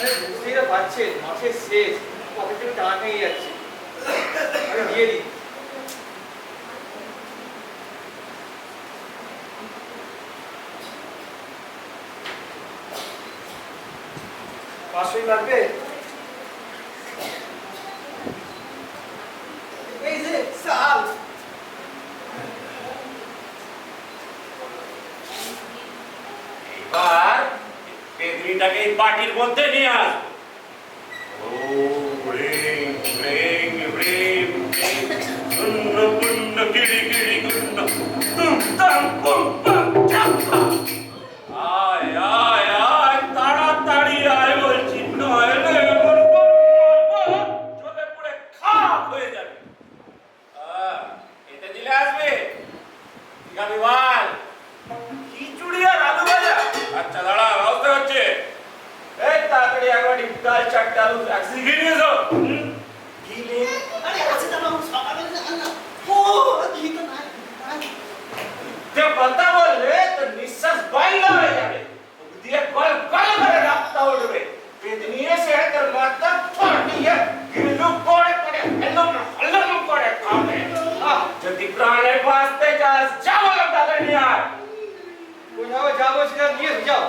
আরে বুঝতেই তো পারছেন, মাসের শেষ, পকেট থেকে টাকা নিয়ে যাচ্ছে। আমি দিয়ে দিই। পাঁচশোই লাগবে? এই যে সাল। এবার পেদরিটাকে এই বাটির মধ্যে নিয়ে আস ও রিং রিং রিং শূন্য পূর্ণ গিড়ি গিড়ি গুণ্ড তুম তাম পুম পাম চাপা আয় আয় আয় তাড়াতাড়ি আয় বলছি নইলে এমন চলে পড়ে খাপ হয়ে যাবে এতে দিলে আসবে ঠিক আছে বল খিচুড়ি আর আলু ভাজা আচ্ছা দাঁড়া ব্যবস্থা হচ্ছে এই তাড়াতাড়ি একবার ডাল চারটা আলু একসাথে ঘি নিয়ে এসো ঘি নেই? আরে আছে দাদা, সকালে না। ও ঘি তো নাই। যে কথা বললে তো নিঃশ্বাস বন্ধ হয়ে যাবে মুখ দিয়ে গল গল করে রক্ত উঠবে পেটনি এসে তোর মাথা ফাটিয়ে গিলু পড়ে পড়ে হলম করে খাবে যদি প্রাণে বাঁচতে চাস যাও তাদের নিয়ে আয় ওঝা বাবা যা বলছি তা নিয়ে এসো, যাও।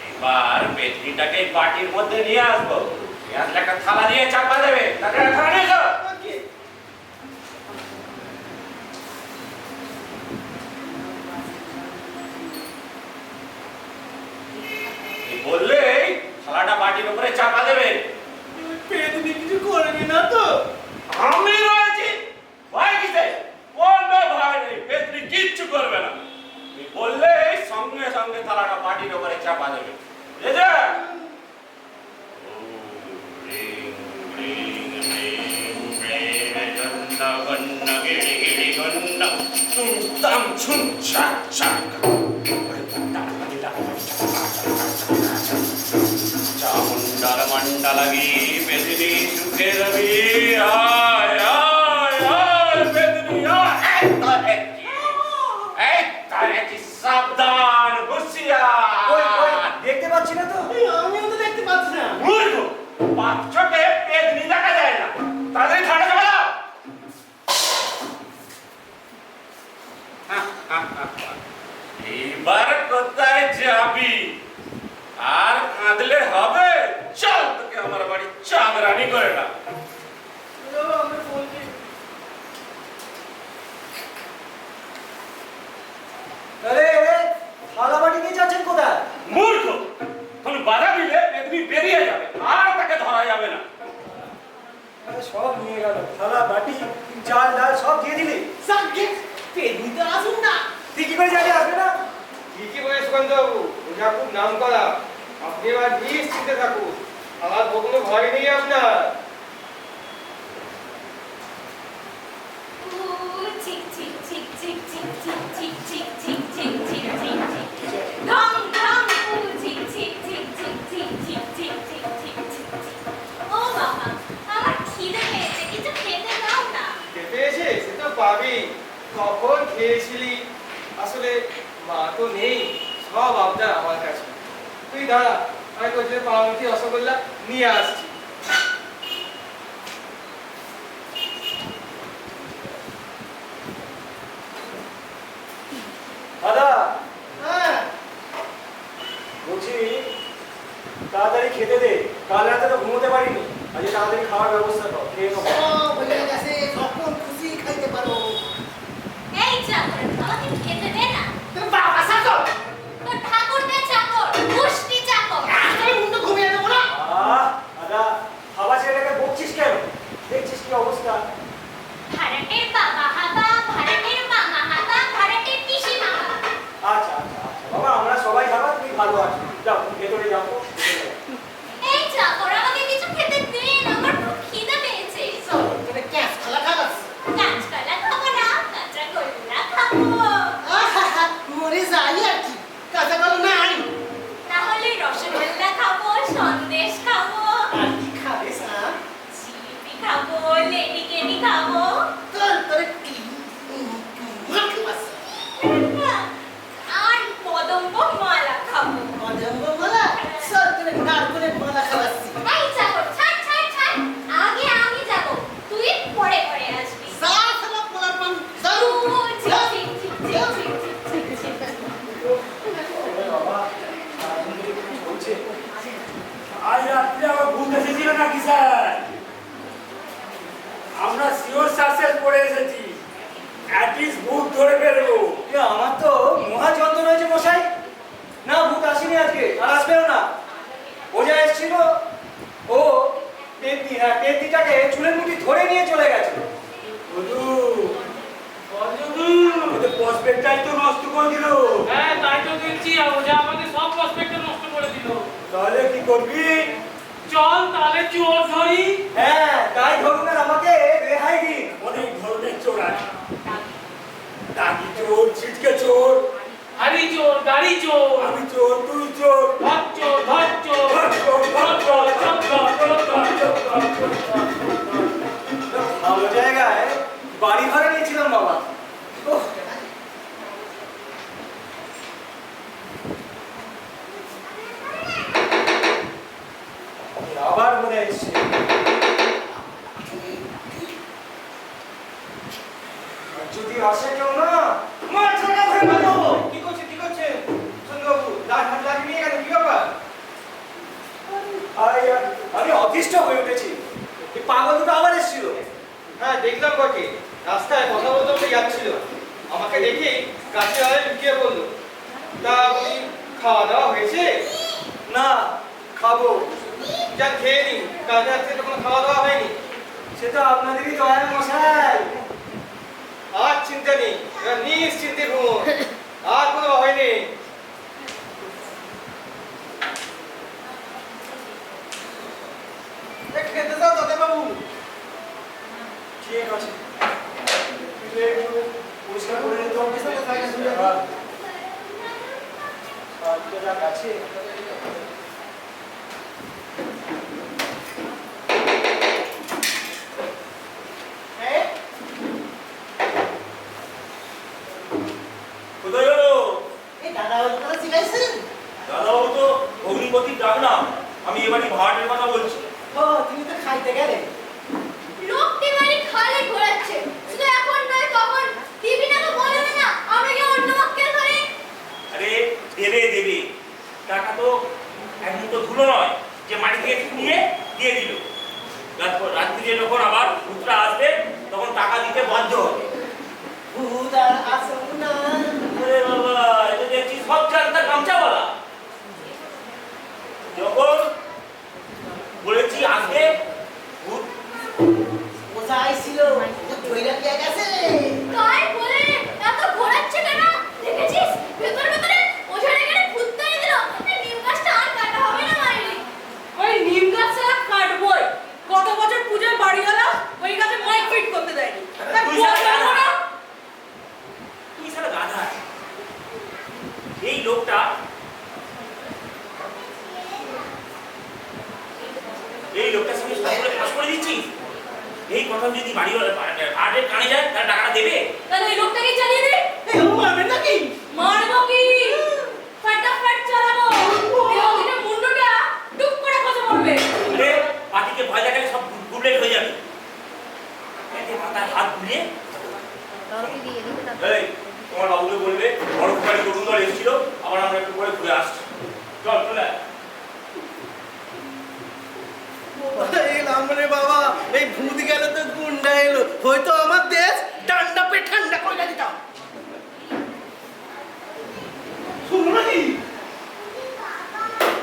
এবার পেটনিটাকে বাটির মধ্যে নিয়ে আসবো আসলে একটা থালা দিয়ে চাপা দেবে তাকে থালা নিয়ে যাও বললেই থালাটা বাটির উপরে চাপা দেবে পেদনি কিছু করবি না তো? আমি রয়েছি ভয় কিসে কোনো ভয় নেই পেটনি কিচ্ছু করবে না তুমি বললেই সঙ্গে সঙ্গে থালাটা বাটির উপরে চাপা দেবে বুঝেছো চামুন্ডার মন্ডলগি পেদিনী সুখে রবি আয় আয় আয় পেদিনী আয় এই তারে কি সাবধান ওই, হুঁশিয়ার দেখতে পাচ্ছি না তো? আমিও তো দেখতে পাচ্ছি না। মূর্খ বাচ্চাকে পেদিনী দেখা যায় না তাড়াতাড়ি ঠান্ডা জমা দাও এইবার কোথায় যাবি আর কাঁদলে হবে চল তোকে আমার বাড়ি চাঁদরানি করে না আমরা ফোন করি। আরে থালা বাটি নিয়ে যাচ্ছেন কোথায়? মূর্খ কোন বাধা দিলে শিখে দিলি? সাজ্ঞে পেদনি তো আসুন না। তুই কি করে জানি আসবে না? ঠিকই বলে সুকান্তবাবু, ওটা খুব নাম করা। আপনি এবার নিশ্চিন্তে থাকুন, আমার কোনো ভয় নেই আপনার। চিক চিক চিক চিক চিক চিক চিক চিক চিক চিক চিক চিক চিক ঢং ঢং চিক চিক চিক চিক চিক চিক চিক চিক চিক চিক ও বাবা আমার খিদে পেয়েছে কিছু খেতে দাও না খেতে এসে সে তো পাবি, কখন খেয়েছিলি? আসলে মা তো নেই, সব আবদার আমার কাছে। তুই দাঁড়া, আমি তোর জন্য পাউরুটি রসগোল্লা নিয়ে আসছি। দাদা হ্যাঁ বলছি তাড়াতাড়ি খেতে দে, কাল রাতে তো ঘুমোতে পারিনি, আজ তাড়াতাড়ি খাওয়ার ব্যবস্থা কর, খেয়ে নেবো। সব হয়ে গেছে, যখন খুশি খাইতে পারো। এই চাকর আমাকে খেতে দে না তোর বাবা সাকর তোর ঠাকুরদা চাকর পুষ্টি চাকর আমি মুন্ড ঘুমিয়ে দেবো না। দাদা খাবার ছেলেটাকে বকছিস কেন? দেখছিস কি অবস্থা? ভাড়াটের বাবা হাবা ভাড়াটের মামা হাবা ভাড়াটের পিসি মামা আচ্ছা আচ্ছা আচ্ছা বাবা, আমরা সবাই খাবো, তুমি ভালো আছো, যাও ভেতরে যাও তো, ভেতরে যাও। এই চাকর আমাকে কিছু খেতে দে না আমার খুব খিদে পেয়েছে চল তোরে ক্যাশ খালা খালাস। কাঁচকলা খাবো না কাঁচা গোল্লা খাবো আহা মরে যাই আর কি, কাঁচা কলা নাই। তাহলে রসগোল্লা খাবো সন্দেশ খাবো আর কি খাবে সাপ? জিলিপি খাবো লেডিকেনি খাবো তোরে কি মাখ বাস। আর কদম্ব মালা খাবো অজম্ব মালা, চল তোরে নারকলে মালা খাওয়াচ্ছি। এই চাকর ছাড় ছাড় ছাড় আগে আমি যাব তুই পরে পরে আসবি যা খালা পোলার পান যাও। ওরে বাবা, সারাদিন ধরে কিছু চলছে। আজ রাত্রে আমার ভূত এসেছিল নাকি স্যার? আমরা শিওর সাকসেস করে এসেছি, অ্যাটলিস্ট ভূত ধরে ফেলবো। আমার তো মহা যন্ত্রণা হয়েছে মশাই। না ভূত আসেনি আজকে, আর আসবেও না। ও যা এসেছিল, ও পেতনিটাকে চুলের মুঠি ধরে নিয়ে চলে গেছে। বধু, ওদের প্রসপেক্টটাই তো নষ্ট করে দিল। হ্যাঁ তাই তো দেখছি, ওজা আমাদের সব প্রসপেক্ট নষ্ট করে দিল। তাহলে কি করবি? চল তাহলে চোর ধরি। হ্যাঁ তাই ধরুন, আর আমাকে রেহাই দিন। অনেক ধরনের চোর আছে, টাকি চোর, ছিটকে চোর, হাড়ি চোর গাড়ি চোর আমি চোর, তুই চোর, ধর চোর ধর চোর ধর চোর, ধর চোর, চোর চোর চোর চোর চোর। ভালো জায়গায় বাড়ি ভাড়া নিয়েছিলাম বাবা। ওহ, আবার মনে এসছে। আর যদি আসে কেউ না, মার ছাড়া ধরে মারবো। কি করছে কি করছে? সুন্দরবাবু, দাঁত হাত লাগিয়ে নিয়ে গেল, কি ব্যাপার? আমি অতিষ্ঠ হয়ে উঠেছি, এই পাগল দুটো আবার এসেছিল। হ্যাঁ দেখলাম বটে, রাস্তায় কথা বলতে বলতে যাচ্ছিল, আমাকে দেখে গাছে আড়ালে লুকিয়ে পড়লো। তা বলি, খাওয়া দাওয়া হয়েছে? না, খাবো। যান খেয়ে নিন, কাজে আসছে তো কোনো খাওয়া দাওয়া হয়নি। সেটা আপনাদেরই দয়ার মশাই। আর চিন্তা নেই, এবার নিশ্চিন্তে ঘুমো, আর কোনো ভয় নেই। খেতে যাও দাদা বাবু। ঠিক আছে, তুই একটু পরিষ্কার করে নিতে হবে। বাড়িতে যা আছে কোথায় গেল? এই দাদা বাবু কথা শিখাইছেন? দাদাবাবু তো অগ্নিপতির ডাক না, আমি এবারই ভাড়াটের কথা বলছি। ও তুমি তো খাইতে গেলে। লোকটি বাড়ি খালে ঘোরাচ্ছে শুধু এখন নয় কখন টিভিটাকে বলবে না আমরা কি অন্য মক্কেল ধরে আরে দেবে দেবে, টাকা তো এক মুঠো ধুলো নয় যে মাটি থেকে নিয়ে দিয়ে দিল। রাত্রিরে যখন আবার ভূতরা আসবে তখন টাকা দিতে বাধ্য হবে। ভূত আর আসুন না। ওরে বাবা, এটা দেখছি সব জানতা গামছা বলা। যখন বলেছি আসবে ভূত, ওজা আইছিল, ভূত ধইরা দিয়া গেছে। পূজার বাড়িওয়ালা ওই কাছে মাইক ফিট করতে দেয়নি তাই তুই বলবো শালা গাধা। না তুই শালা গাধা। এই লোকটা সঙ্গে সকলে ফাঁস করে দিচ্ছিস। এই কথা যদি বাড়িওয়ালা আর্টের কানে যায় তার টাকাটা দেবে? তাহলে ওই লোকটাকেই চালিয়ে দে। মারবেন নাকি? মারবো কি? ফাটাফাট চালাবো। দেহদিনের মুন্ডটা ডুব করে খসে পড়বে। আরে পার্টিকে ভয় দেখালে সব গুবলেট হয়ে যাবে। এতে মাথায় হাত বুলিয়ে এই তোমার বাবুকে বলবে বড় কুকারি তরুণ দল এসেছিল, আবার আমরা একটু করে ঘুরে আসছি। চল চলে আয়। এলাম রে বাবা, এই ভূত গেল তো গুন্ডা এলো, হয়তো আমার দেশ ডান্ডা পে ঠান্ডা করে দিতাম। শুনো নাকি?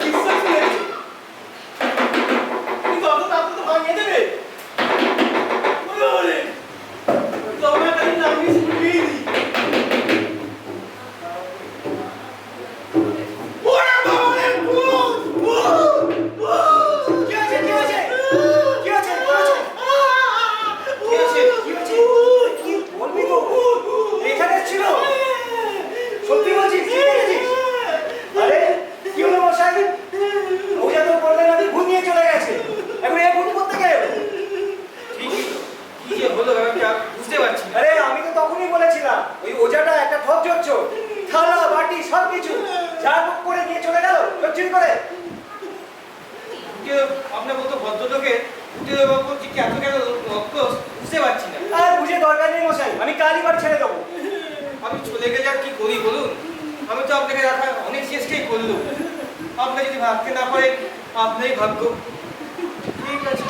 বিশ্বাস নেই। কিন্তু অত তাড়াতাড়ি তো ভাঙিয়ে দেবে। ওরে, তোমার কাছে নামিয়ে শুনিয়ে দিই। ওরে বাবা রে, ভূত, ভূত, ভূত। কি হয়েছে? কি হয়েছে? কি হয়েছে? কি হয়েছে? কি হয়েছে? কি হয়েছে? কি বলবি তো? এখানে ছিল? সত্যি বলছিস? কি দেখেছিস? আরে কি হলো মশাই? ওজা তো বললেন আমি ভূত নিয়ে চলে গেছে। এখন এই ভূত করতে গেল? ঠিকই তো। কি যে হলো ব্যাপারটা বুঝতে পারছি না। আরে আমি তো তখনই বলেছিলাম ওই ওজাটা একটা খপ জড়ছ, থালা বাটি সব কিছু যা বুক করে নিয়ে চলে গেল চুরি করে। আপনার মতো ভদ্রলোকে উঠে বাবু যে এত কেন রক্ষস বুঝতে পারছি না। আর বুঝে দরকার নেই মশাই, আমি কালই বার ছেড়ে দেবো। আমি চলে গেলে আর কি করি বলুন? আমি তো আপনাকে রাখার অনেক চেষ্টাই করলাম। আপনি যদি ভাবতে না পারেন আপনারই ভাগ্য। ঠিক আছে।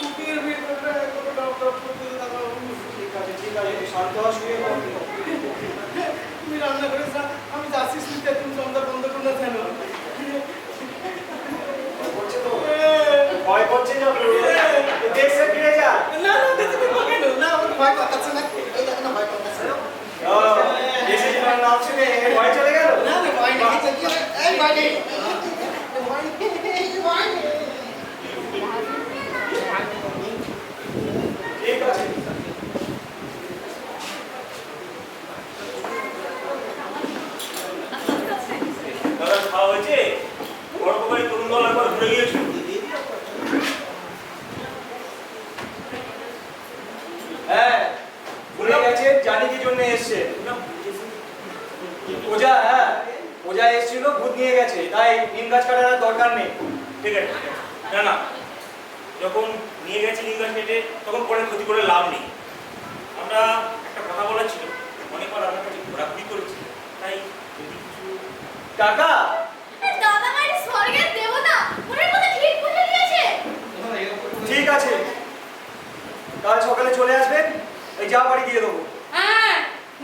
বুকের ভেতরটা এখনো ডপ ডপ করতে থাকা। ঠিক আছে ঠিক আছে, তুই শান্ত হওয়া শুয়ে পড়। তুমি রান্না করে যা, আমি যাচ্ছি শুনতে, তুমি সন্ধ্যা বন্ধ করো না কেন? করছে তো ভয় করছে যখন দেশে ফিরে যা। না না, দেখতে পাবো কেন? না, আমার ভয় করতেছে না। এই দেখো না, ভয় করতেছে। ও, দেশে যাওয়ার নাম শুনে ভয় চলে গেল। না না, ভয় নেই। এই ভয় নেই। ভয় নেই, ভয় নেই। ঠিক আছে। দাদা খাওয়া হয়েছে? বড় কুকারি তরুণ দল একবার ঘুরে গিয়েছিল। হ্যাঁ ভুলে গেছে, জানি কি জন্য এসছে। ওজা, হ্যাঁ ওজা এসেছিল, ভূত নিয়ে গেছে, তাই নিম গাছ কাটার আর দরকার নেই। ঠিক আছে না না, যখন নিয়ে গেছে নিম গাছ কেটে তখন পরে ক্ষতি করে লাভ নেই। আমরা একটা কথা বলার ছিল, অনেকবার আপনার কাছে ঘোরাঘুরি করেছি, তাই যদি কিছু কাকা দাদা মায়ের স্বর্গের দেবতা ওনার কথা ঠিক বুঝে দিয়েছে। ঠিক আছে, কাল সকালে চলে আসবেন, এই যা বাড়ি দিয়ে দেবো। হ্যাঁ,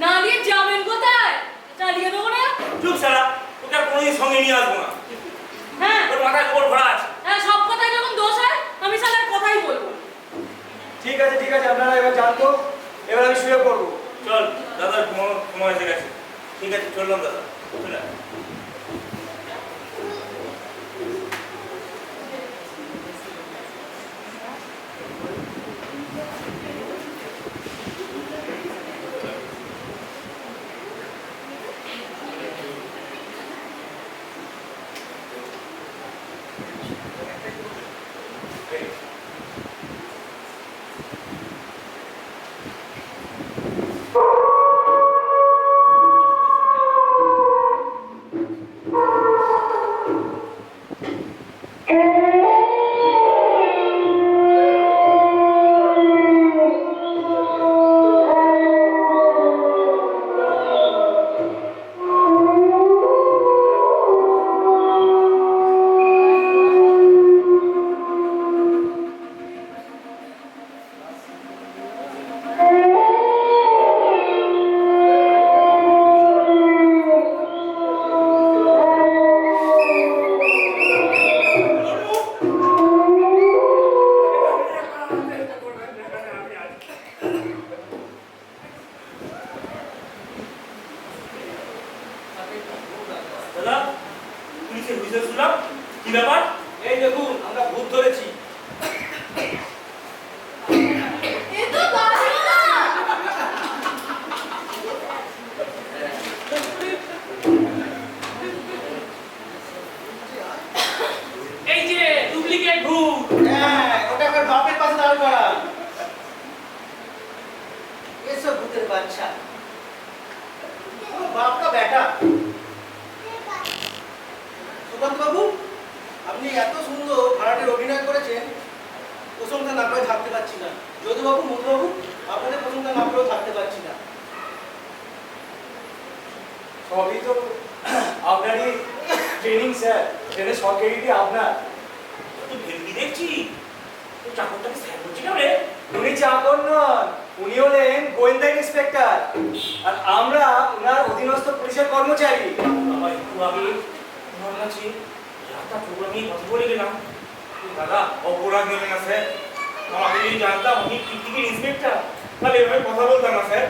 না দিয়ে যাবেন কোথায়? চালিয়ে দেবো না? চুপ সারা, ওকে আর কোনোদিন সঙ্গে নিয়ে আসবো না। হ্যাঁ ওর মাথায় গোবর ভরা আছে। হ্যাঁ, সব কথাই যখন দোষ হয় আমি সালার কথাই বলবো। ঠিক আছে, আপনারা এবার জানতো, এবার আমি শুয়ে পড়বো। চল দাদার সময় এসে গেছে। ঠিক আছে চললাম দাদা, চলে আয়। দাদা পুলিশের হুইসেল শুনলাম, কি ব্যাপার? এই দেখুন আমরা ভূত ধরেছি। এ তো দারুণ! এই যে ডুপ্লিকেট ভূত। হ্যাঁ, ওটা আমার বাপের পাশে দাঁড় করান। এসব ভূতের বাচ্চা। ও বাপ কা বেটা। সুকান্ত বাবু, আপনি এত সুন্দর ভাড়াটের অভিনয় করেছেন, প্রশংসা না করে থাকতে পারছি না। যদুবাবু, মধুবাবু, আপনাদের প্রশংসা না করেও থাকতে পারছি না। সবই তো আপনারই ট্রেনিং স্যার, ট্রেনের সব ক্রেডিটই আপনার। তো ভেলকি দেখছি তো চাকরটাকে স্যার করছি না রে। উনি চাকর নন, উনি হলেন গোয়েন্দা ইন্সপেক্টর, আর আমরা ওনার অধীনস্থ পুলিশের কর্মচারী। বাবা একটু আগে তোমার কাছে একটা প্রোগ্রাম নিয়ে কথা বলে গেলাম। দাদা অপরাধ নেবে না স্যার, আমাকে যদি জানতাম আমি টিকিটের ইন্সপেক্টর তাহলে এভাবে কথা বলতাম না স্যার।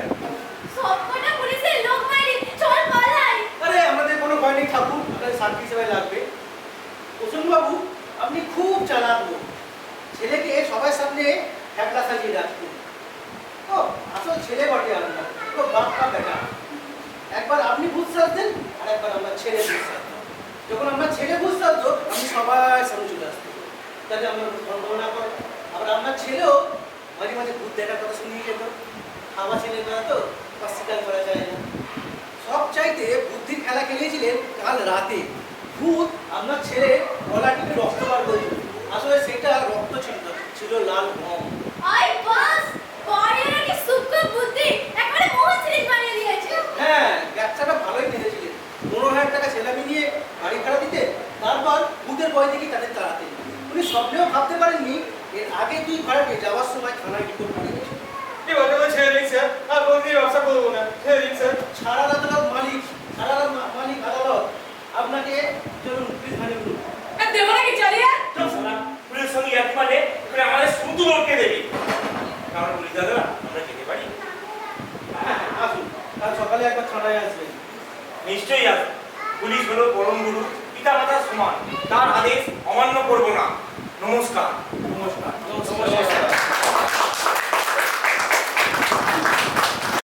সবকটা পুলিশের লোক মারি, চল পালাই। আরে আমাদের কোনো ভয় নেই ঠাকুর, আপনাদের সার্ভিস সেবায় লাগবে। প্রসন্নবাবু, আপনি খুব চালাক লোক। ছেলেকে সবার সামনে ফ্যাকলা সাজিয়ে রাখতেন। ও আসল ছেলে বটে আপনার, তো বাপকা বেটা। একবার আপনি ভূত সাজতেন আর একবার আমরা ছেলে ভূত সাজতাম। যখন আমরা ছেলে ভূত সাজতো আমি সবার সামনে চলে আসতাম, যাতে আমরা সন্দেহ না করে। আবার আপনার ছেলেও মাঝে মাঝে ভূত দেখার কথা শুনিয়ে যেত। খাওয়া ছেলে করা তো অস্বীকার করা যায় না। সব চাইতে বুদ্ধির খেলা খেলেছিলেন কাল রাতে। ভূত আপনার ছেলে গলা টিপে রক্ত বার করেছিল। আসলে সেটা রক্ত ছিল না, ছিল লাল গম। আই বাস, পরের কি সুক্কু বুদ্ধি একবারে মোহন বানিয়ে দিয়েছে। হ্যাঁ, ব্যবসাটা ভালোই কিনেছিলেন। 15,000 টাকা ছেলামি নিয়ে গাড়ি ভাড়া দিতে, তারপর ভূতের ভয় দেখে তাদের তাড়াতেন। উনি স্বপ্নেও ভাবতে পারেননি এর আগে 2 ভাড়াটে যাওয়ার সময় থানায় রিপোর্ট করে গেছে। এবার তো ছেড়ে দিন স্যার, আর কোনদিন ব্যবসা করবো না, ছেড়ে দিন স্যার। সারা রাত মালিক, সারা রাত মালিক আদালত আপনাকে চলুন প্লিজ মানে দেবো নাকি চালিয়ে? তো শালা পুলিশের সঙ্গে এক পালে এখানে আমাদের শুধু লটকে দেবে। আমরা পুলিশ দাদারা আমরা যেতে পারি? হ্যাঁ, আসুন, কাল সকালে একবার থানায় আসবেন। নিশ্চয়ই আসবে। পুলিশ হলো পরম গুরু, পিতা মাতার সমান, তার আদেশ অমান্য করব না। নমস্কার।